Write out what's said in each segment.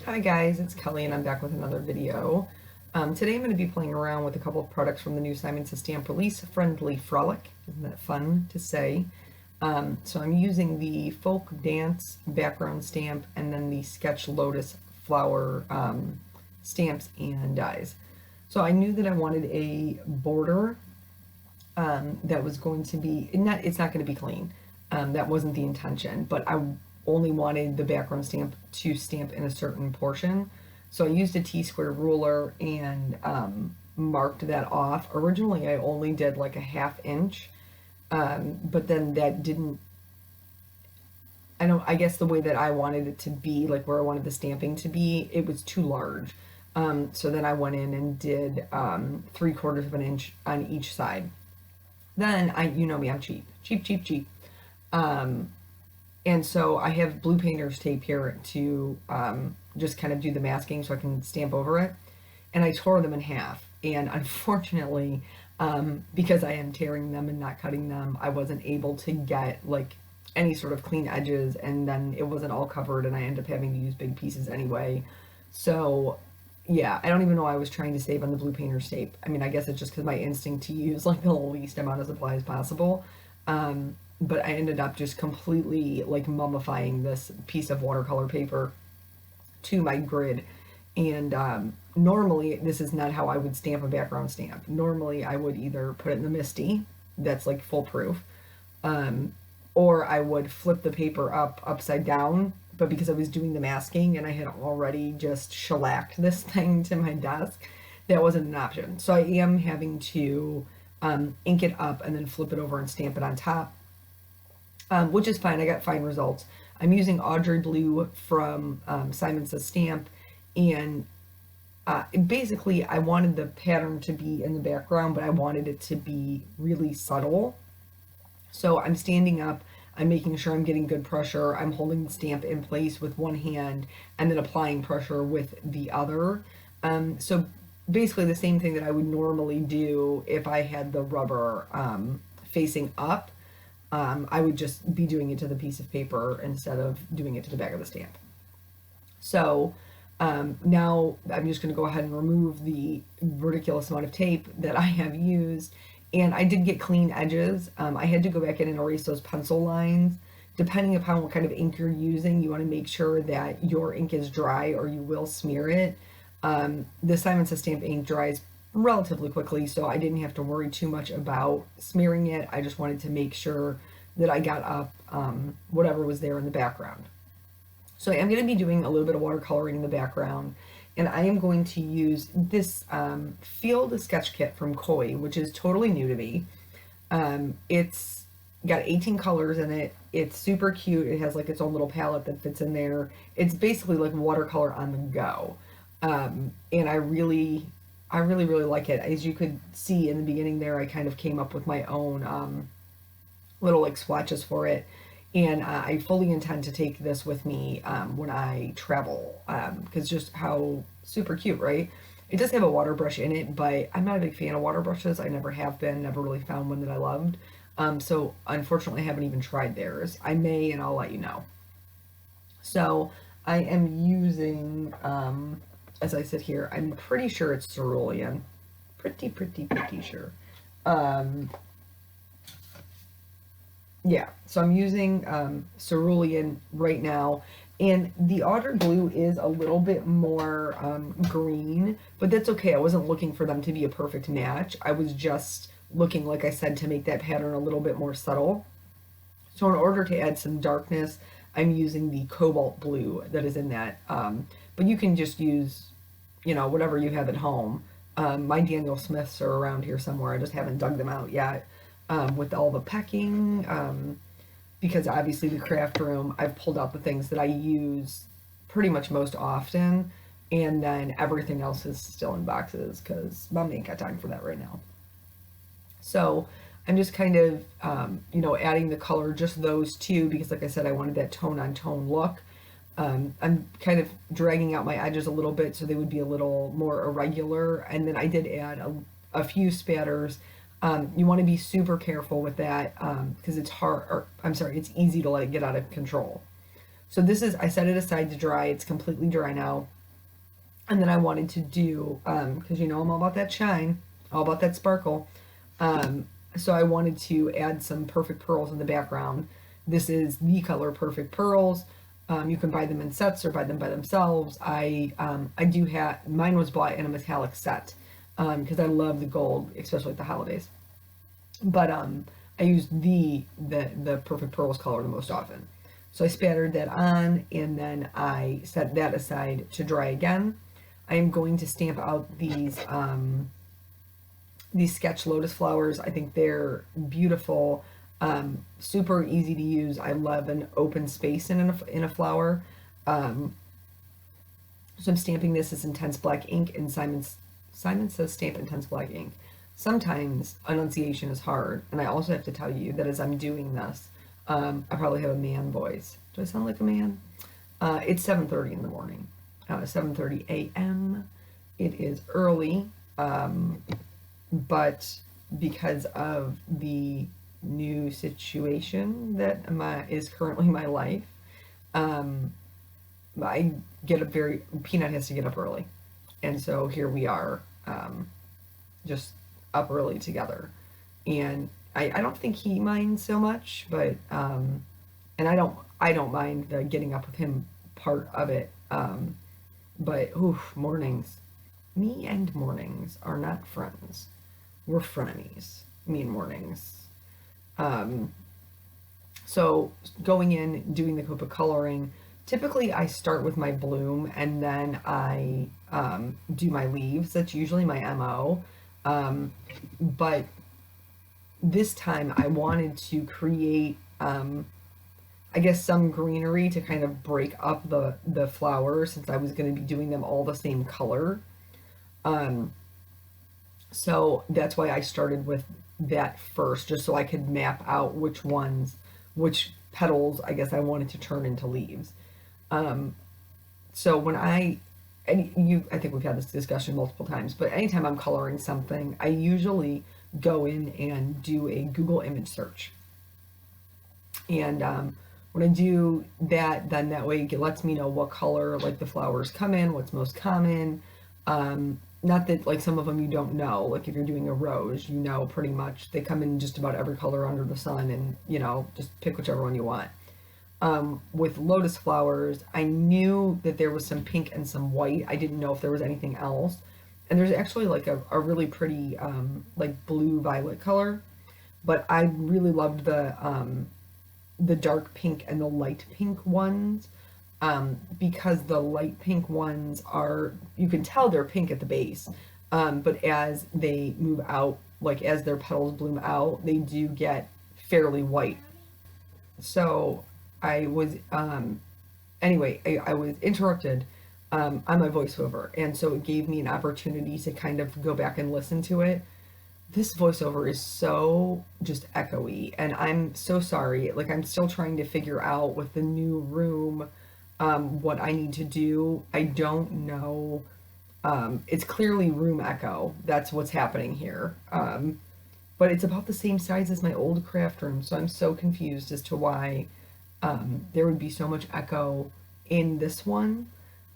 Hi guys, it's Kelly and I'm back with another video. Today I'm going to be playing around with a couple of products from the new Simon Says Stamp release, Friendly Frolic. Isn't that fun to say? So I'm using the Folk Dance background stamp and then the Sketch Lotus flower stamps and dies. So I knew that I wanted a border that was going to be, it's not going to be clean. That wasn't the intention, but I only wanted the background stamp to stamp in a certain portion. So I used a T-square ruler and marked that off. Originally I only did like a 1/2 inch, but then that didn't, I guess the way that I wanted it to be, like where I wanted the stamping to be, it was too large. So then I went in and did 3/4 of an inch on each side. Then you know me, I'm cheap. And so I have blue painter's tape here to just kind of do the masking so I can stamp over it. And I tore them in half. And unfortunately, because I am tearing them and not cutting them, I wasn't able to get like any sort of clean edges, and then it wasn't all covered and I ended up having to use big pieces anyway. So yeah, I don't even know why I was trying to save on the blue painter's tape. I mean, I guess it's just because my instinct to use like the least amount of supplies possible. But I ended up just completely like mummifying this piece of watercolor paper to my grid. And normally this is not how I would stamp a background stamp. Normally I would either put it in the Misty, that's like foolproof, or I would flip the paper upside down. But because I was doing the masking and I had already just shellacked this thing to my desk, that wasn't an option. So I am having to ink it up and then flip it over and stamp it on top, which is fine. I got fine results. I'm using Audrey Blue from Simon Says Stamp, and basically I wanted the pattern to be in the background, but I wanted it to be really subtle. So I'm standing up, I'm making sure I'm getting good pressure, I'm holding the stamp in place with one hand and then applying pressure with the other. So basically the same thing that I would normally do if I had the rubber facing up. I would just be doing it to the piece of paper instead of doing it to the back of the stamp. So now I'm just going to go ahead and remove the ridiculous amount of tape that I have used. And I did get clean edges. I had to go back in and erase those pencil lines. Depending upon what kind of ink you're using, you want to make sure that your ink is dry or you will smear it. The Simon Says Stamp ink dries relatively quickly, so I didn't have to worry too much about smearing it. I just wanted to make sure that I got up whatever was there in the background. So I'm going to be doing a little bit of watercoloring in the background, and I am going to use this field sketch kit from Koi, which is totally new to me. It's got 18 colors in it. It's super cute. It has like its own little palette that fits in there. It's basically like watercolor on the go. And I really like it. As you could see in the beginning there, I kind of came up with my own little like swatches for it. And I fully intend to take this with me when I travel, because just how super cute, right? It does have a water brush in it, but I'm not a big fan of water brushes. I never have been, never really found one that I loved. So unfortunately I haven't even tried theirs. I may, and I'll let you know. So I am using, as I sit here, I'm pretty sure it's cerulean. Pretty sure. Yeah, so I'm using cerulean right now, and the Audrey Blue is a little bit more green, but that's okay. I wasn't looking for them to be a perfect match. I was just looking, like I said, to make that pattern a little bit more subtle. So in order to add some darkness, I'm using the cobalt blue that is in that, but you can just use, you know, whatever you have at home. My Daniel Smiths are around here somewhere. I just haven't dug them out yet. With all the pecking, because obviously the craft room, I've pulled out the things that I use pretty much most often, and then everything else is still in boxes because Mom ain't got time for that right now. So I'm just kind of, you know, adding the color, just those two, because like I said, I wanted that tone on tone look. I'm kind of dragging out my edges a little bit so they would be a little more irregular, and then I did add a few spatters. You want to be super careful with that because it's hard, or I'm sorry, it's easy to let it get out of control. So this is, I set it aside to dry. It's completely dry now. And then I wanted to do, because you know I'm all about that shine, all about that sparkle. So I wanted to add some Perfect Pearls in the background. This is the color Perfect Pearls. You can buy them in sets or buy them by themselves. I do have, mine was bought in a metallic set because I love the gold, especially at the holidays. But I used the Perfect Pearls color the most often. So I spattered that on, and then I set that aside to dry again. I am going to stamp out these sketch lotus flowers. I think they're beautiful, super easy to use. I love an open space in a flower. So I'm stamping this as intense black ink, and Simon says stamp intense black ink. Sometimes enunciation is hard, and I also have to tell you that as I'm doing this, I probably have a man voice. Do I sound like a man? It's 7:30 in the morning, 7:30 a.m. It is early, but because of the new situation that is currently my life, I get up Peanut has to get up early. And so here we are, just up early together. And I don't think he minds so much, but, and I don't mind the getting up with him part of it. But, oof, mornings. Me and mornings are not friends. We're frenemies, me and mornings. So going in, doing the Coupa coloring, typically I start with my bloom and then I do my leaves. That's usually my MO. But this time I wanted to create, I guess, some greenery to kind of break up the flowers, since I was going to be doing them all the same color. So that's why I started with that first, just so I could map out which petals I guess I wanted to turn into leaves. So when I think we've had this discussion multiple times, but anytime I'm coloring something, I usually go in and do a Google image search. And when I do that, then that way it lets me know what color like the flowers come in, what's most common. Not that like some of them you don't know, like if you're doing a rose, you know pretty much they come in just about every color under the sun, and you know, just pick whichever one you want. With lotus flowers, I knew that there was some pink and some white. I didn't know if there was anything else. And there's actually like a really pretty like blue violet color, but I really loved the dark pink and the light pink ones. Because the light pink ones you can tell they're pink at the base, but as they move out, like as their petals bloom out, they do get fairly white. So I was, anyway, I was interrupted on my voiceover, and so it gave me an opportunity to kind of go back and listen to it. This voiceover is so just echoey, and I'm so sorry. Like, I'm still trying to figure out with the new room what I need to do. I don't know. It's clearly room echo. That's what's happening here. But it's about the same size as my old craft room, so I'm so confused as to why there would be so much echo in this one.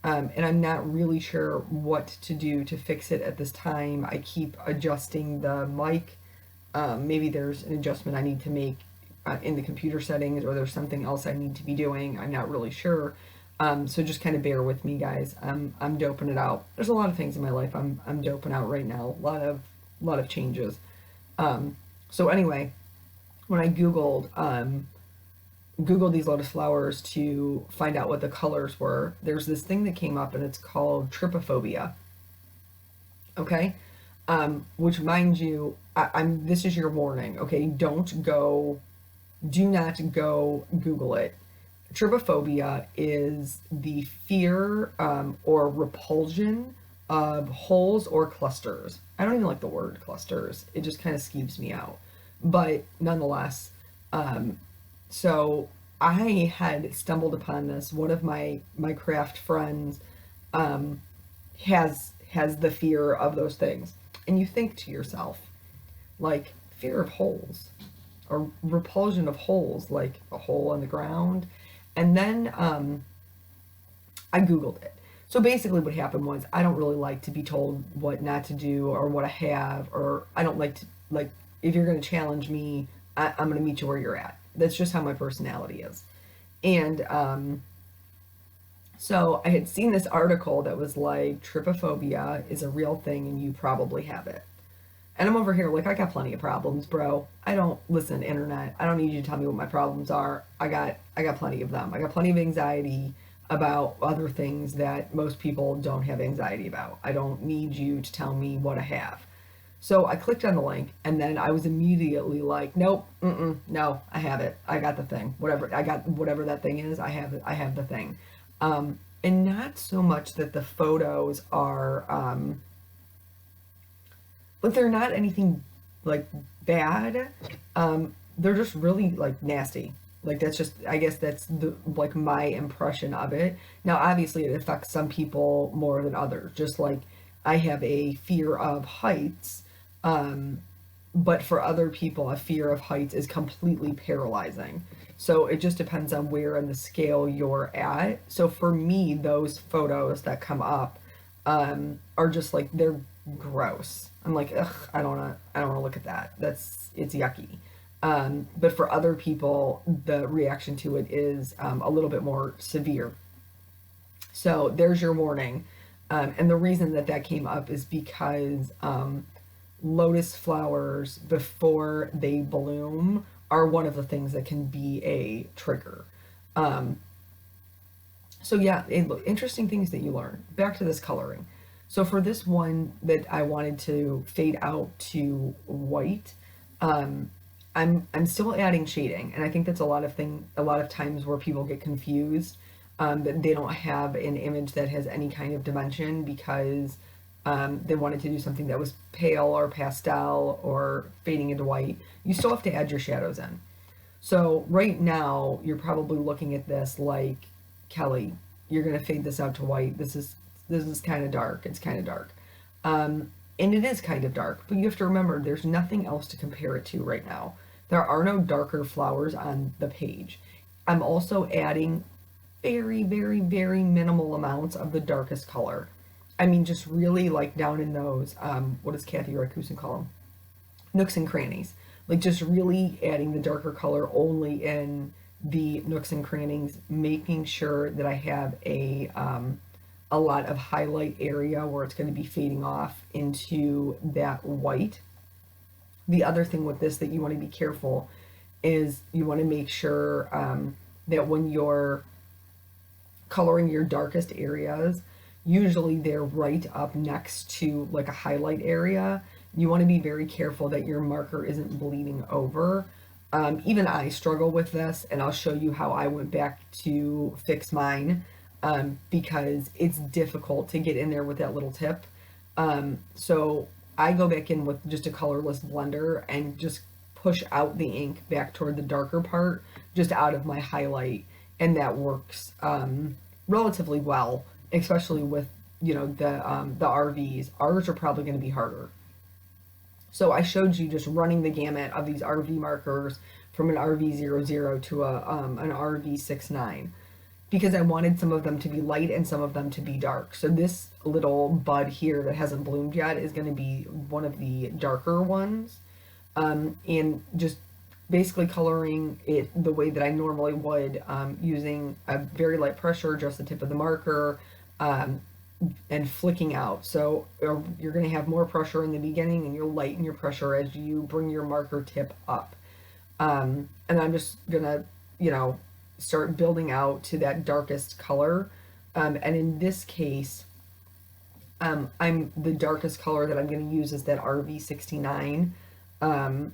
And I'm not really sure what to do to fix it at this time. I keep adjusting the mic. Maybe there's an adjustment I need to make in the computer settings, or there's something else I need to be doing. I'm not really sure. So just kind of bear with me, guys. I'm doping it out. There's a lot of things in my life I'm doping out right now. A lot of changes. So anyway, when I Googled these lotus flowers to find out what the colors were, there's this thing that came up, and it's called trypophobia. Okay? Which, mind you, this is your warning, okay? Do not go Google it. Trypophobia is the fear or repulsion of holes or clusters. I don't even like the word clusters. It just kind of skeeves me out. But nonetheless, so I had stumbled upon this. One of my craft friends has the fear of those things. And you think to yourself, like, fear of holes or repulsion of holes, like a hole in the ground. And then I Googled it. So basically what happened was I don't really like to be told what not to do or what I have, or I don't like to, like, if you're going to challenge me, I'm going to meet you where you're at. That's just how my personality is. And so I had seen this article that was like, trypophobia is a real thing and you probably have it. And I'm over here like, I got plenty of problems, bro. I don't listen to internet. I don't need you to tell me what my problems are. I got plenty of them. I got plenty of anxiety about other things that most people don't have anxiety about. I don't need you to tell me what I have. So I clicked on the link, and then I was immediately like, nope, no, I have it. I got the thing. Whatever that thing is, I have the thing. And not so much that the photos are, but they're not anything like bad. They're just really like nasty. Like that's just, I guess that's the like my impression of it. Now, obviously, it affects some people more than others. Just like I have a fear of heights, but for other people, a fear of heights is completely paralyzing. So it just depends on where in the scale you're at. So for me, those photos that come up are just like they're gross. I'm like, ugh, I don't wanna look at that. It's yucky. But for other people, the reaction to it is a little bit more severe. So there's your warning. And the reason that that came up is because lotus flowers, before they bloom, are one of the things that can be a trigger. So yeah, interesting things that you learn. Back to this coloring. So for this one that I wanted to fade out to white, I'm still adding shading, and I think that's a lot of times where people get confused, that they don't have an image that has any kind of dimension because they wanted to do something that was pale or pastel or fading into white. You still have to add your shadows in. So right now you're probably looking at this like, Kelly, you're gonna fade this out to white. This is kind of dark. It's kind of dark. And it is kind of dark, but you have to remember there's nothing else to compare it to right now. There are no darker flowers on the page. I'm also adding very, very, very minimal amounts of the darkest color. I mean, just really like down in those, what does Kathy Rakusin call them? Nooks and crannies. Like just really adding the darker color only in the nooks and crannies, making sure that I have a lot of highlight area where it's going to be fading off into that white. The other thing with this that you want to be careful is you want to make sure that when you're coloring your darkest areas, usually they're right up next to like a highlight area. You want to be very careful that your marker isn't bleeding over. Even I struggle with this, and I'll show you how I went back to fix mine, because it's difficult to get in there with that little tip. So I go back in with just a colorless blender and just push out the ink back toward the darker part, just out of my highlight, and that works relatively well, especially with, you know, the RVs. Ours are probably going to be harder. So I showed you just running the gamut of these RV markers from an RV00 to an RV69, because I wanted some of them to be light and some of them to be dark. So this little bud here that hasn't bloomed yet is going to be one of the darker ones, and just basically coloring it the way that I normally would, using a very light pressure, just the tip of the marker, and flicking out. So you're going to have more pressure in the beginning, and you'll lighten your pressure as you bring your marker tip up. And I'm just going to, you know, start building out to that darkest color. And in this case, the darkest color that I'm going to use is that RV69. And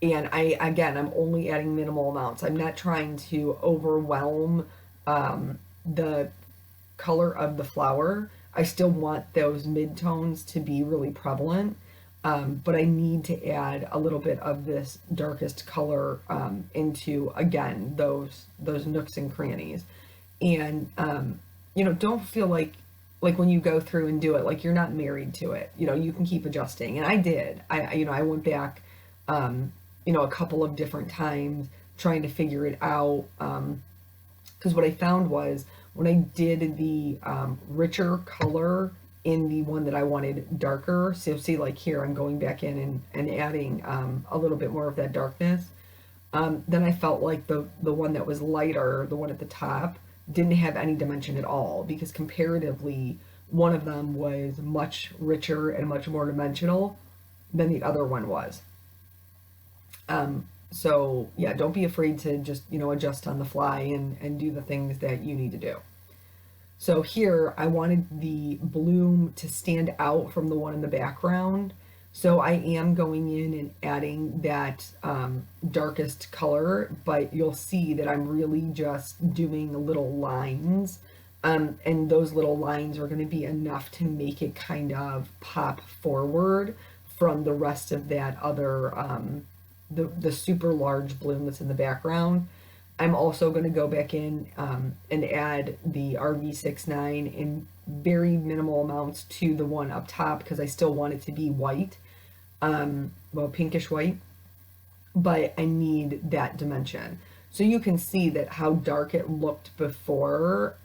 I'm only adding minimal amounts. I'm not trying to overwhelm the color of the flower. I still want those mid-tones to be really prevalent, but I need to add a little bit of this darkest color into, again, those nooks and crannies. And you know, don't feel like when you go through and do it, like you're not married to it. You know, you can keep adjusting. And I did. I went back, you know, a couple of different times trying to figure it out. Because what I found was when I did the richer color in the one that I wanted darker, so see like here I'm going back in and adding a little bit more of that darkness, then I felt like the one that was lighter, the one at the top, didn't have any dimension at all, because comparatively one of them was much richer and much more dimensional than the other one was. So yeah, don't be afraid to just, adjust on the fly and do the things that you need to do. So here I wanted the bloom to stand out from the one in the background. So I am going in and adding that darkest color, but you'll see that I'm really just doing little lines. And those little lines are going to be enough to make it kind of pop forward from the rest of that other the super large bloom that's in the background. I'm also going to go back in and add the RV69 in very minimal amounts to the one up top, because I still want it to be white, well, pinkish white, but I need that dimension. So you can see that how dark it looked before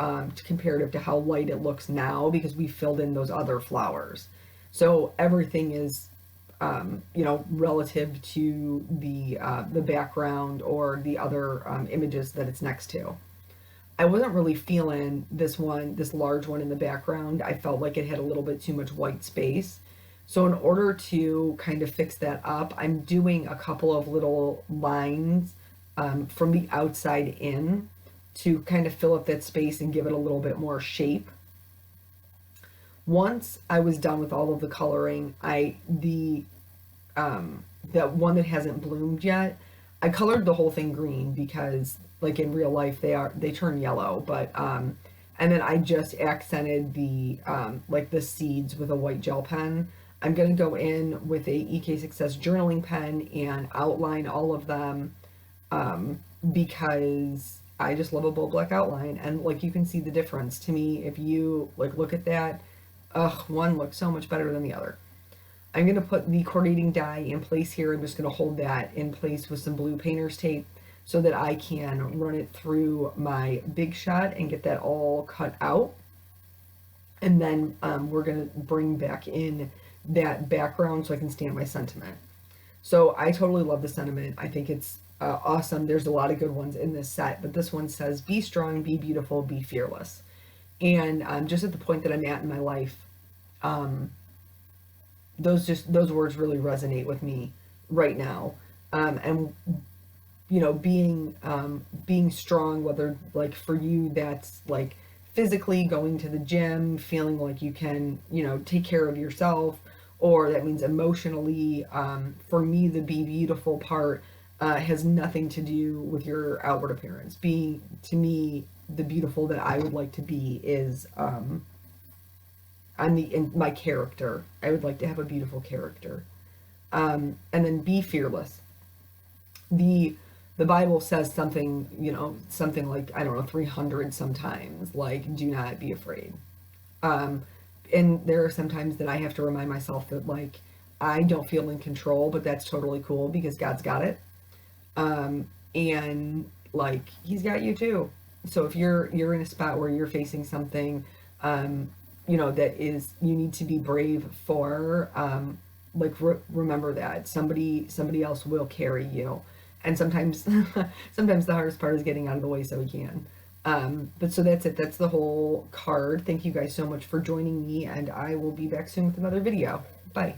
comparative to how light it looks now, because we filled in those other flowers. So everything is relative to the background or the other images that it's next to. I wasn't really feeling this large one in the background. I felt like it had a little bit too much white space. So in order to kind of fix that up, I'm doing a couple of little lines from the outside in to kind of fill up that space and give it a little bit more shape. Once I was done with all of the coloring, that one that hasn't bloomed yet, I colored the whole thing green because, like, in real life they turn yellow, but and then I just accented the like the seeds with a white gel pen. I'm gonna go in with a EK Success journaling pen and outline all of them because I just love a bold black outline, and like you can see the difference. To me, if you like look at that, one looks so much better than the other. I'm going to put the coordinating die in place here. I'm just going to hold that in place with some blue painter's tape so that I can run it through my Big Shot and get that all cut out. And then we're going to bring back in that background so I can stamp my sentiment. So I totally love the sentiment. I think it's awesome. There's a lot of good ones in this set, but this one says, "Be strong, be beautiful, be fearless." And just at the point that I'm at in my life, those words really resonate with me right now. And being strong, whether like for you that's like physically going to the gym, feeling like you can take care of yourself, or that means emotionally. For me, the be beautiful part has nothing to do with your outward appearance. To me, the beautiful that I would like to be is in my character. I would like to have a beautiful character. And then be fearless. The Bible says something like, I don't know, 300 sometimes, like, do not be afraid. And there are some times that I have to remind myself that, like, I don't feel in control, but that's totally cool because God's got it. And like, he's got you too. So if you're in a spot where you're facing something, that is, you need to be brave for, remember that somebody else will carry you. And sometimes the hardest part is getting out of the way so we can. But so that's it. That's the whole card. Thank you guys so much for joining me, and I will be back soon with another video. Bye.